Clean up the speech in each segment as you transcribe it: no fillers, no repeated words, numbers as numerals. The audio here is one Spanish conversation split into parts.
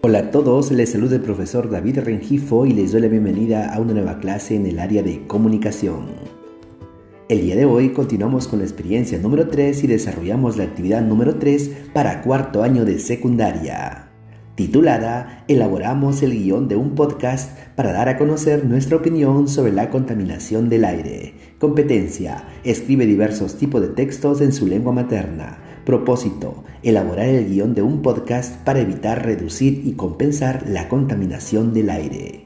Hola a todos, les saluda el profesor David Rengifo y les doy la bienvenida a una nueva clase en el área de comunicación. El día de hoy continuamos con la experiencia número 3 y desarrollamos la actividad número 3 para cuarto año de secundaria, titulada Elaboramos el guión de un podcast para dar a conocer nuestra opinión sobre la contaminación del aire. Competencia: escribe diversos tipos de textos en su lengua materna. Propósito: elaborar el guión de un podcast para evitar, reducir y compensar la contaminación del aire.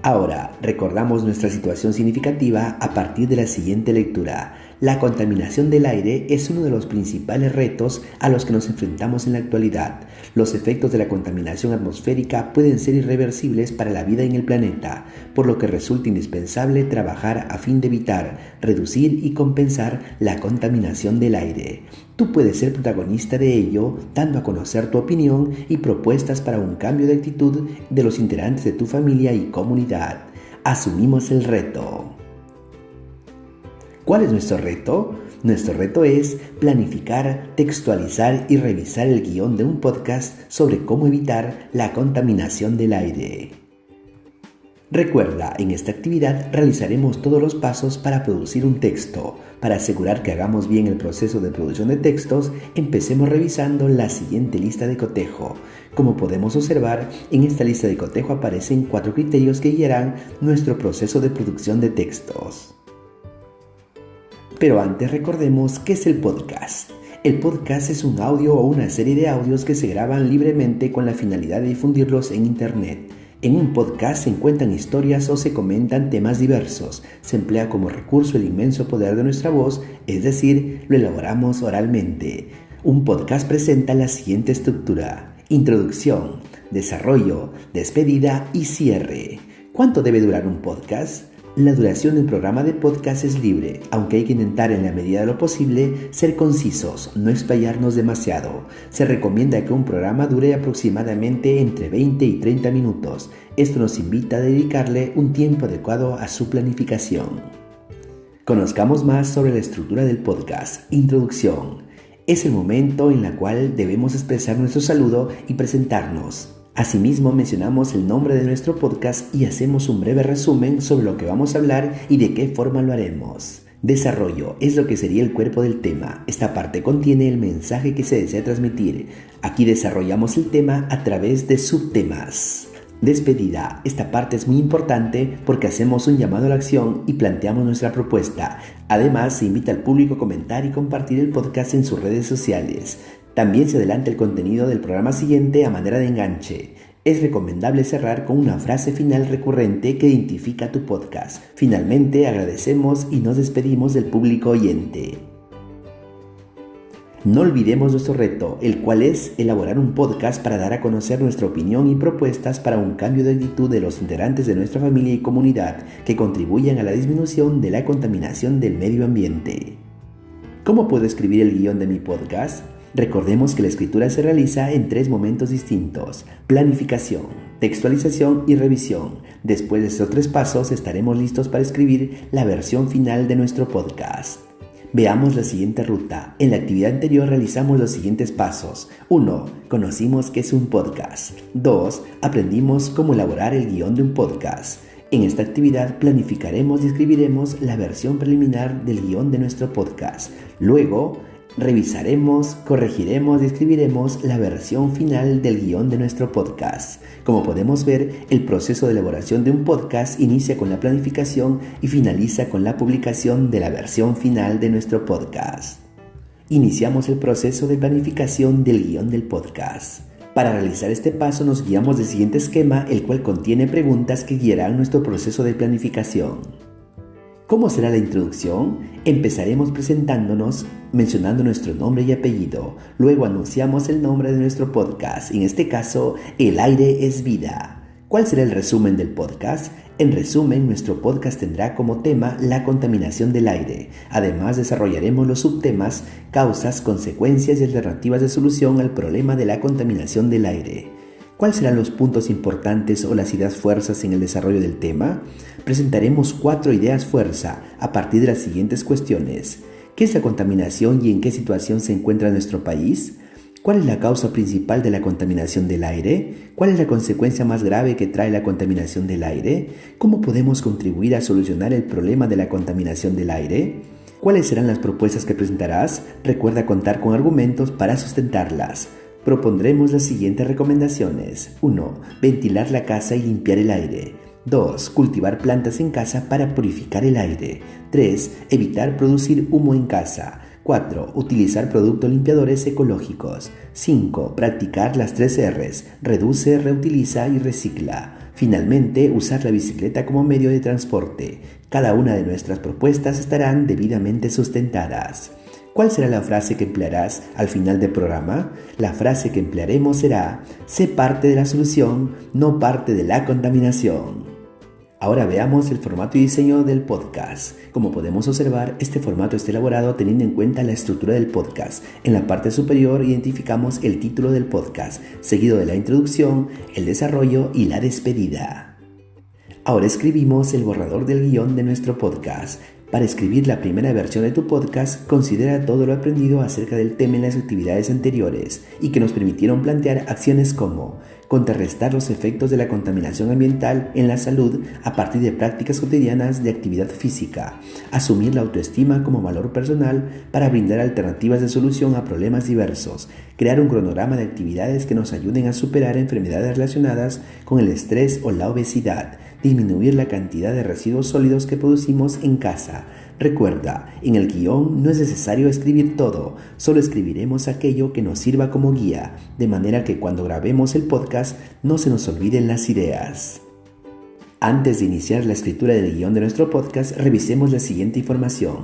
Ahora, recordamos nuestra situación significativa a partir de la siguiente lectura. La contaminación del aire es uno de los principales retos a los que nos enfrentamos en la actualidad. Los efectos de la contaminación atmosférica pueden ser irreversibles para la vida en el planeta, por lo que resulta indispensable trabajar a fin de evitar, reducir y compensar la contaminación del aire. Tú puedes ser protagonista de ello, dando a conocer tu opinión y propuestas para un cambio de actitud de los integrantes de tu familia y comunidad. Asumimos el reto. ¿Cuál es nuestro reto? Nuestro reto es planificar, textualizar y revisar el guión de un podcast sobre cómo evitar la contaminación del aire. Recuerda, en esta actividad realizaremos todos los pasos para producir un texto. Para asegurar que hagamos bien el proceso de producción de textos, empecemos revisando la siguiente lista de cotejo. Como podemos observar, en esta lista de cotejo aparecen 4 criterios que guiarán nuestro proceso de producción de textos. Pero antes recordemos qué es el podcast. El podcast es un audio o una serie de audios que se graban libremente con la finalidad de difundirlos en Internet. En un podcast se encuentran historias o se comentan temas diversos. Se emplea como recurso el inmenso poder de nuestra voz, es decir, lo elaboramos oralmente. Un podcast presenta la siguiente estructura: introducción, desarrollo, despedida y cierre. ¿Cuánto debe durar un podcast? La duración del programa de podcast es libre, aunque hay que intentar en la medida de lo posible ser concisos, no explayarnos demasiado. Se recomienda que un programa dure aproximadamente entre 20 y 30 minutos. Esto nos invita a dedicarle un tiempo adecuado a su planificación. Conozcamos más sobre la estructura del podcast. Introducción. Es el momento en el cual debemos expresar nuestro saludo y presentarnos. Asimismo, mencionamos el nombre de nuestro podcast y hacemos un breve resumen sobre lo que vamos a hablar y de qué forma lo haremos. Desarrollo es lo que sería el cuerpo del tema. Esta parte contiene el mensaje que se desea transmitir. Aquí desarrollamos el tema a través de subtemas. Despedida. Esta parte es muy importante porque hacemos un llamado a la acción y planteamos nuestra propuesta. Además, se invita al público a comentar y compartir el podcast en sus redes sociales. También se adelanta el contenido del programa siguiente a manera de enganche. Es recomendable cerrar con una frase final recurrente que identifica tu podcast. Finalmente, agradecemos y nos despedimos del público oyente. No olvidemos nuestro reto, el cual es elaborar un podcast para dar a conocer nuestra opinión y propuestas para un cambio de actitud de los integrantes de nuestra familia y comunidad que contribuyan a la disminución de la contaminación del medio ambiente. ¿Cómo puedo escribir el guión de mi podcast? Recordemos que la escritura se realiza en 3 momentos distintos: planificación, textualización y revisión. Después de estos 3 pasos estaremos listos para escribir la versión final de nuestro podcast. Veamos la siguiente ruta. En la actividad anterior realizamos los siguientes pasos. 1. Conocimos qué es un podcast. 2. Aprendimos cómo elaborar el guión de un podcast. En esta actividad planificaremos y escribiremos la versión preliminar del guión de nuestro podcast. Luego, revisaremos, corregiremos y escribiremos la versión final del guión de nuestro podcast. Como podemos ver, el proceso de elaboración de un podcast inicia con la planificación y finaliza con la publicación de la versión final de nuestro podcast. Iniciamos el proceso de planificación del guión del podcast. Para realizar este paso nos guiamos del siguiente esquema, el cual contiene preguntas que guiarán nuestro proceso de planificación. ¿Cómo será la introducción? Empezaremos presentándonos, mencionando nuestro nombre y apellido. Luego anunciamos el nombre de nuestro podcast. En este caso, El aire es vida. ¿Cuál será el resumen del podcast? En resumen, nuestro podcast tendrá como tema la contaminación del aire. Además, desarrollaremos los subtemas, causas, consecuencias y alternativas de solución al problema de la contaminación del aire. ¿Cuáles serán los puntos importantes o las ideas fuerzas en el desarrollo del tema? Presentaremos 4 ideas fuerza a partir de las siguientes cuestiones. ¿Qué es la contaminación y en qué situación se encuentra nuestro país? ¿Cuál es la causa principal de la contaminación del aire? ¿Cuál es la consecuencia más grave que trae la contaminación del aire? ¿Cómo podemos contribuir a solucionar el problema de la contaminación del aire? ¿Cuáles serán las propuestas que presentarás? Recuerda contar con argumentos para sustentarlas. Propondremos las siguientes recomendaciones. 1. Ventilar la casa y limpiar el aire. 2. Cultivar plantas en casa para purificar el aire. 3. Evitar producir humo en casa. 4. Utilizar productos limpiadores ecológicos. 5. Practicar las 3 R's. Reduce, reutiliza y recicla. Finalmente, usar la bicicleta como medio de transporte. Cada una de nuestras propuestas estarán debidamente sustentadas. ¿Cuál será la frase que emplearás al final del programa? La frase que emplearemos será: sé parte de la solución, no parte de la contaminación. Ahora veamos el formato y diseño del podcast. Como podemos observar, este formato está elaborado teniendo en cuenta la estructura del podcast. En la parte superior identificamos el título del podcast, seguido de la introducción, el desarrollo y la despedida. Ahora escribimos el borrador del guión de nuestro podcast. Para escribir la primera versión de tu podcast, considera todo lo aprendido acerca del tema en las actividades anteriores y que nos permitieron plantear acciones como contrarrestar los efectos de la contaminación ambiental en la salud a partir de prácticas cotidianas de actividad física, asumir la autoestima como valor personal para brindar alternativas de solución a problemas diversos, crear un cronograma de actividades que nos ayuden a superar enfermedades relacionadas con el estrés o la obesidad, disminuir la cantidad de residuos sólidos que producimos en casa. Recuerda, en el guión no es necesario escribir todo, solo escribiremos aquello que nos sirva como guía, de manera que cuando grabemos el podcast no se nos olviden las ideas. Antes de iniciar la escritura del guión de nuestro podcast, revisemos la siguiente información.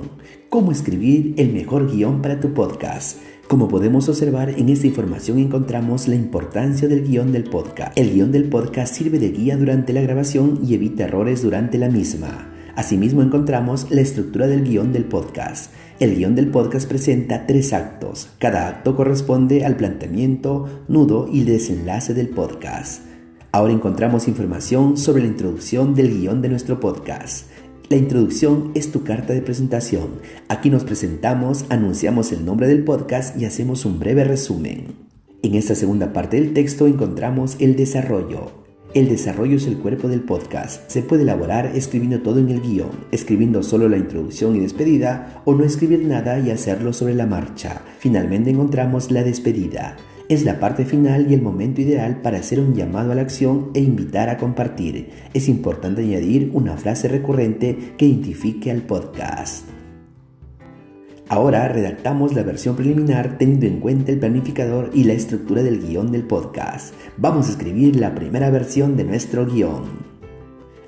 ¿Cómo escribir el mejor guión para tu podcast? Como podemos observar, en esta información encontramos la importancia del guión del podcast. El guión del podcast sirve de guía durante la grabación y evita errores durante la misma. Asimismo, encontramos la estructura del guión del podcast. El guión del podcast presenta 3 actos. Cada acto corresponde al planteamiento, nudo y desenlace del podcast. Ahora encontramos información sobre la introducción del guión de nuestro podcast. La introducción es tu carta de presentación. Aquí nos presentamos, anunciamos el nombre del podcast y hacemos un breve resumen. En esta segunda parte del texto encontramos el desarrollo. El desarrollo es el cuerpo del podcast. Se puede elaborar escribiendo todo en el guión, escribiendo solo la introducción y despedida, o no escribir nada y hacerlo sobre la marcha. Finalmente encontramos la despedida. Es la parte final y el momento ideal para hacer un llamado a la acción e invitar a compartir. Es importante añadir una frase recurrente que identifique al podcast. Ahora redactamos la versión preliminar teniendo en cuenta el planificador y la estructura del guión del podcast. Vamos a escribir la primera versión de nuestro guión.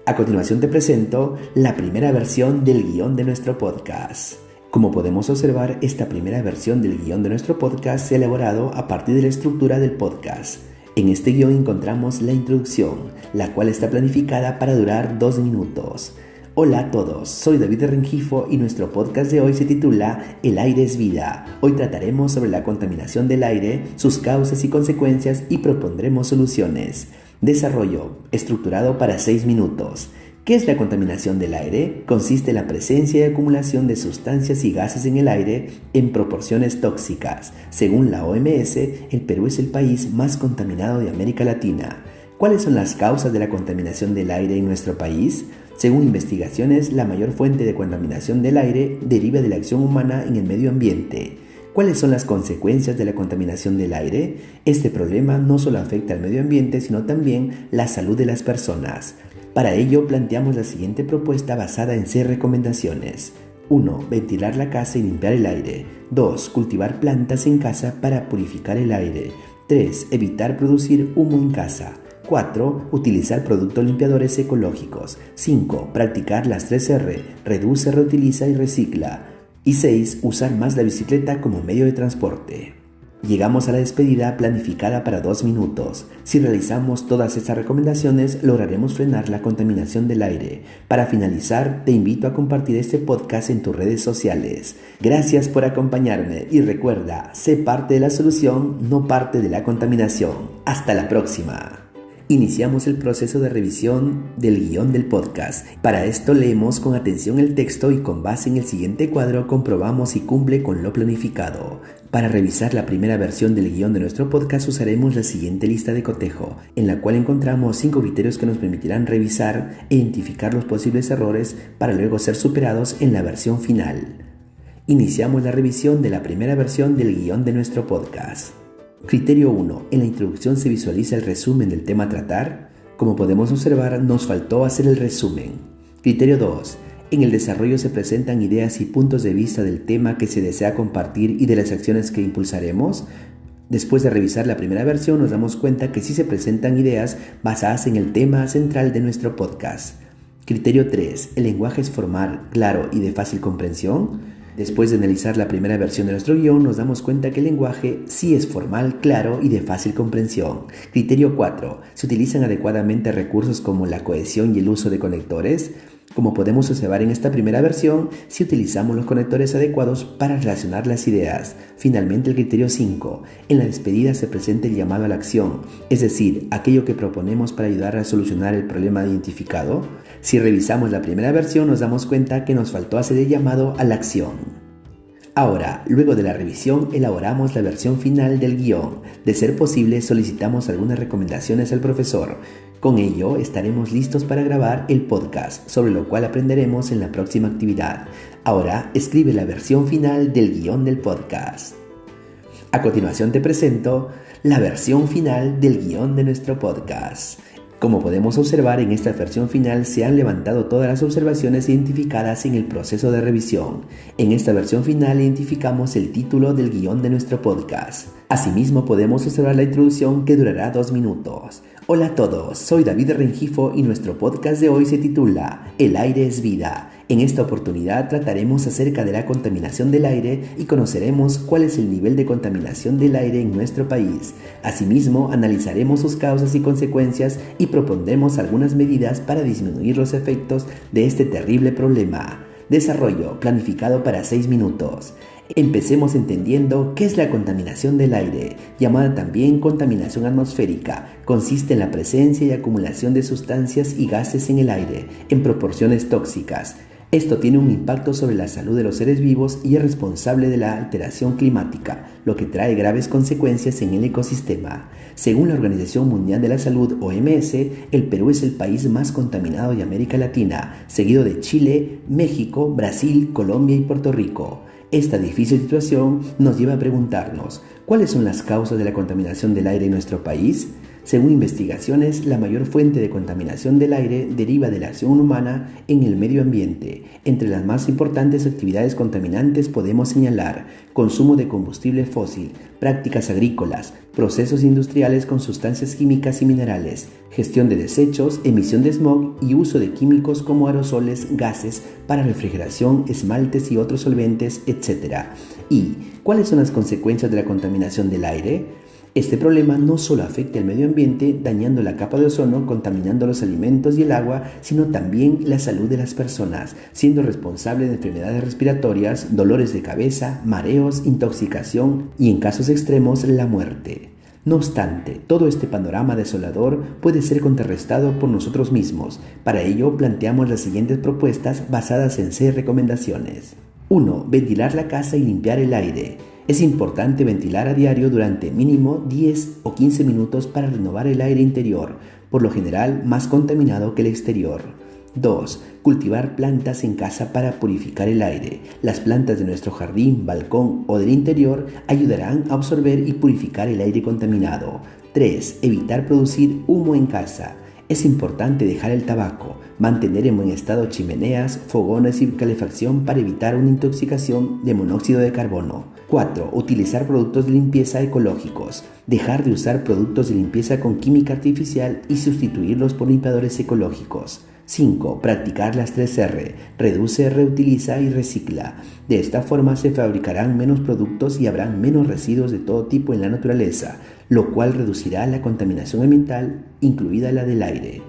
A continuación te presento la primera versión del guión de nuestro podcast. Como podemos observar, esta primera versión del guión de nuestro podcast se ha elaborado a partir de la estructura del podcast. En este guión encontramos la introducción, la cual está planificada para durar 2 minutos. Hola a todos, soy David Rengifo y nuestro podcast de hoy se titula El aire es vida. Hoy trataremos sobre la contaminación del aire, sus causas y consecuencias y propondremos soluciones. Desarrollo, estructurado para 6 minutos. ¿Qué es la contaminación del aire? Consiste en la presencia y acumulación de sustancias y gases en el aire en proporciones tóxicas. Según la OMS, el Perú es el país más contaminado de América Latina. ¿Cuáles son las causas de la contaminación del aire en nuestro país? Según investigaciones, la mayor fuente de contaminación del aire deriva de la acción humana en el medio ambiente. ¿Cuáles son las consecuencias de la contaminación del aire? Este problema no solo afecta al medio ambiente, sino también la salud de las personas. Para ello, planteamos la siguiente propuesta basada en 6 recomendaciones. 1. Ventilar la casa y limpiar el aire. 2. Cultivar plantas en casa para purificar el aire. 3. Evitar producir humo en casa. 4. Utilizar productos limpiadores ecológicos. 5. Practicar las 3 R. Reduce, reutiliza y recicla. Y 6. Usar más la bicicleta como medio de transporte. Llegamos a la despedida planificada para 2 minutos. Si realizamos todas estas recomendaciones, lograremos frenar la contaminación del aire. Para finalizar, te invito a compartir este podcast en tus redes sociales. Gracias por acompañarme y recuerda, sé parte de la solución, no parte de la contaminación. Hasta la próxima. Iniciamos el proceso de revisión del guión del podcast. Para esto leemos con atención el texto y con base en el siguiente cuadro comprobamos si cumple con lo planificado. Para revisar la primera versión del guión de nuestro podcast usaremos la siguiente lista de cotejo, en la cual encontramos 5 criterios que nos permitirán revisar e identificar los posibles errores para luego ser superados en la versión final. Iniciamos la revisión de la primera versión del guión de nuestro podcast. Criterio 1. En la introducción se visualiza el resumen del tema a tratar. Como podemos observar, nos faltó hacer el resumen. Criterio 2. En el desarrollo se presentan ideas y puntos de vista del tema que se desea compartir y de las acciones que impulsaremos. Después de revisar la primera versión, nos damos cuenta que sí se presentan ideas basadas en el tema central de nuestro podcast. Criterio 3. ¿El lenguaje es formal, claro y de fácil comprensión? Después de analizar la primera versión de nuestro guión, nos damos cuenta que el lenguaje sí es formal, claro y de fácil comprensión. Criterio 4. ¿Se utilizan adecuadamente recursos como la cohesión y el uso de conectores? Como podemos observar en esta primera versión, sí utilizamos los conectores adecuados para relacionar las ideas. Finalmente, el criterio 5. En la despedida se presenta el llamado a la acción, es decir, aquello que proponemos para ayudar a solucionar el problema identificado. Si revisamos la primera versión, nos damos cuenta que nos faltó hacer el llamado a la acción. Ahora, luego de la revisión, elaboramos la versión final del guión. De ser posible, solicitamos algunas recomendaciones al profesor. Con ello, estaremos listos para grabar el podcast, sobre lo cual aprenderemos en la próxima actividad. Ahora, escribe la versión final del guión del podcast. A continuación te presento la versión final del guión de nuestro podcast. Como podemos observar, en esta versión final se han levantado todas las observaciones identificadas en el proceso de revisión. En esta versión final identificamos el título del guión de nuestro podcast. Asimismo, podemos observar la introducción que durará 2 minutos. Hola a todos, soy David Rengifo y nuestro podcast de hoy se titula El aire es vida. En esta oportunidad trataremos acerca de la contaminación del aire y conoceremos cuál es el nivel de contaminación del aire en nuestro país. Asimismo, analizaremos sus causas y consecuencias y propondremos algunas medidas para disminuir los efectos de este terrible problema. Desarrollo planificado para 6 minutos. Empecemos entendiendo qué es la contaminación del aire, llamada también contaminación atmosférica. Consiste en la presencia y acumulación de sustancias y gases en el aire, en proporciones tóxicas. Esto tiene un impacto sobre la salud de los seres vivos y es responsable de la alteración climática, lo que trae graves consecuencias en el ecosistema. Según la Organización Mundial de la Salud, OMS, el Perú es el país más contaminado de América Latina, seguido de Chile, México, Brasil, Colombia y Puerto Rico. Esta difícil situación nos lleva a preguntarnos, ¿cuáles son las causas de la contaminación del aire en nuestro país? Según investigaciones, la mayor fuente de contaminación del aire deriva de la acción humana en el medio ambiente. Entre las más importantes actividades contaminantes podemos señalar consumo de combustible fósil, prácticas agrícolas, procesos industriales con sustancias químicas y minerales, gestión de desechos, emisión de smog y uso de químicos como aerosoles, gases para refrigeración, esmaltes y otros solventes, etc. ¿Y cuáles son las consecuencias de la contaminación del aire? Este problema no solo afecta al medio ambiente, dañando la capa de ozono, contaminando los alimentos y el agua, sino también la salud de las personas, siendo responsable de enfermedades respiratorias, dolores de cabeza, mareos, intoxicación y, en casos extremos, la muerte. No obstante, todo este panorama desolador puede ser contrarrestado por nosotros mismos. Para ello, planteamos las siguientes propuestas basadas en 6 recomendaciones. 1. Ventilar la casa y limpiar el aire. Es importante ventilar a diario durante mínimo 10 o 15 minutos para renovar el aire interior, por lo general más contaminado que el exterior. 2. Cultivar plantas en casa para purificar el aire. Las plantas de nuestro jardín, balcón o del interior ayudarán a absorber y purificar el aire contaminado. 3. Evitar producir humo en casa. Es importante dejar el tabaco, mantener en buen estado chimeneas, fogones y calefacción para evitar una intoxicación de monóxido de carbono. 4. Utilizar productos de limpieza ecológicos. Dejar de usar productos de limpieza con química artificial y sustituirlos por limpiadores ecológicos. 5. Practicar las 3R. Reduce, reutiliza y recicla. De esta forma se fabricarán menos productos y habrán menos residuos de todo tipo en la naturaleza, lo cual reducirá la contaminación ambiental, incluida la del aire.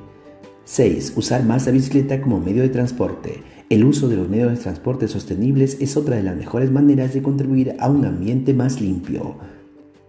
6. Usar más la bicicleta como medio de transporte. El uso de los medios de transporte sostenibles es otra de las mejores maneras de contribuir a un ambiente más limpio.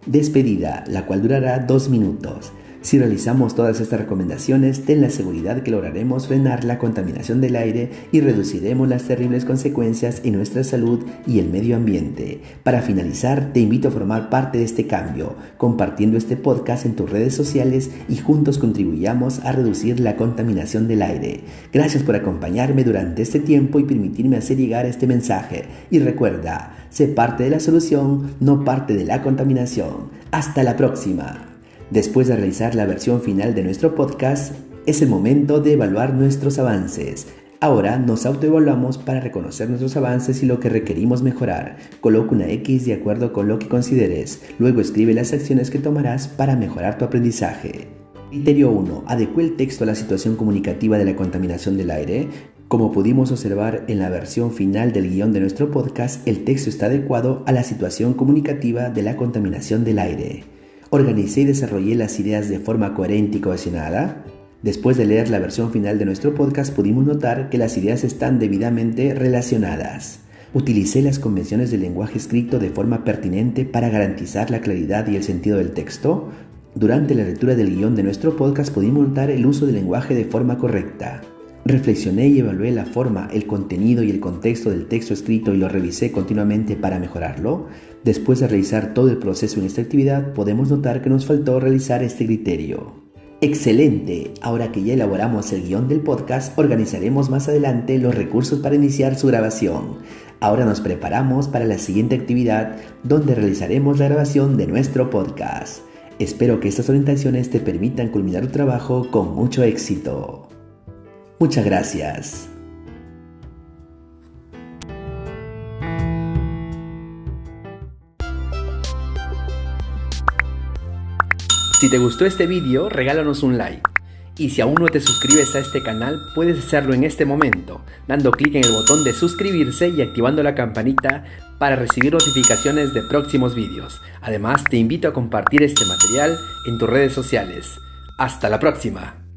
Despedida, la cual durará 2 minutos. Si realizamos todas estas recomendaciones, ten la seguridad que lograremos frenar la contaminación del aire y reduciremos las terribles consecuencias en nuestra salud y el medio ambiente. Para finalizar, te invito a formar parte de este cambio, compartiendo este podcast en tus redes sociales y juntos contribuyamos a reducir la contaminación del aire. Gracias por acompañarme durante este tiempo y permitirme hacer llegar este mensaje. Y recuerda, sé parte de la solución, no parte de la contaminación. Hasta la próxima. Después de realizar la versión final de nuestro podcast, es el momento de evaluar nuestros avances. Ahora nos autoevaluamos para reconocer nuestros avances y lo que requerimos mejorar. Coloca una X de acuerdo con lo que consideres. Luego escribe las acciones que tomarás para mejorar tu aprendizaje. Criterio 1. Adecué el texto a la situación comunicativa de la contaminación del aire. Como pudimos observar en la versión final del guión de nuestro podcast, el texto está adecuado a la situación comunicativa de la contaminación del aire. Organicé y desarrollé las ideas de forma coherente y cohesionada. Después de leer la versión final de nuestro podcast, pudimos notar que las ideas están debidamente relacionadas. Utilicé las convenciones del lenguaje escrito de forma pertinente para garantizar la claridad y el sentido del texto. Durante la lectura del guión de nuestro podcast pudimos notar el uso del lenguaje de forma correcta. Reflexioné y evalué la forma, el contenido y el contexto del texto escrito y lo revisé continuamente para mejorarlo. Después de realizar todo el proceso en esta actividad, podemos notar que nos faltó realizar este criterio. ¡Excelente! Ahora que ya elaboramos el guión del podcast, organizaremos más adelante los recursos para iniciar su grabación. Ahora nos preparamos para la siguiente actividad, donde realizaremos la grabación de nuestro podcast. Espero que estas orientaciones te permitan culminar tu trabajo con mucho éxito. Muchas gracias. Si te gustó este vídeo, regálanos un like. Y si aún no te suscribes a este canal, puedes hacerlo en este momento, dando clic en el botón de suscribirse y activando la campanita para recibir notificaciones de próximos vídeos. Además, te invito a compartir este material en tus redes sociales. ¡Hasta la próxima!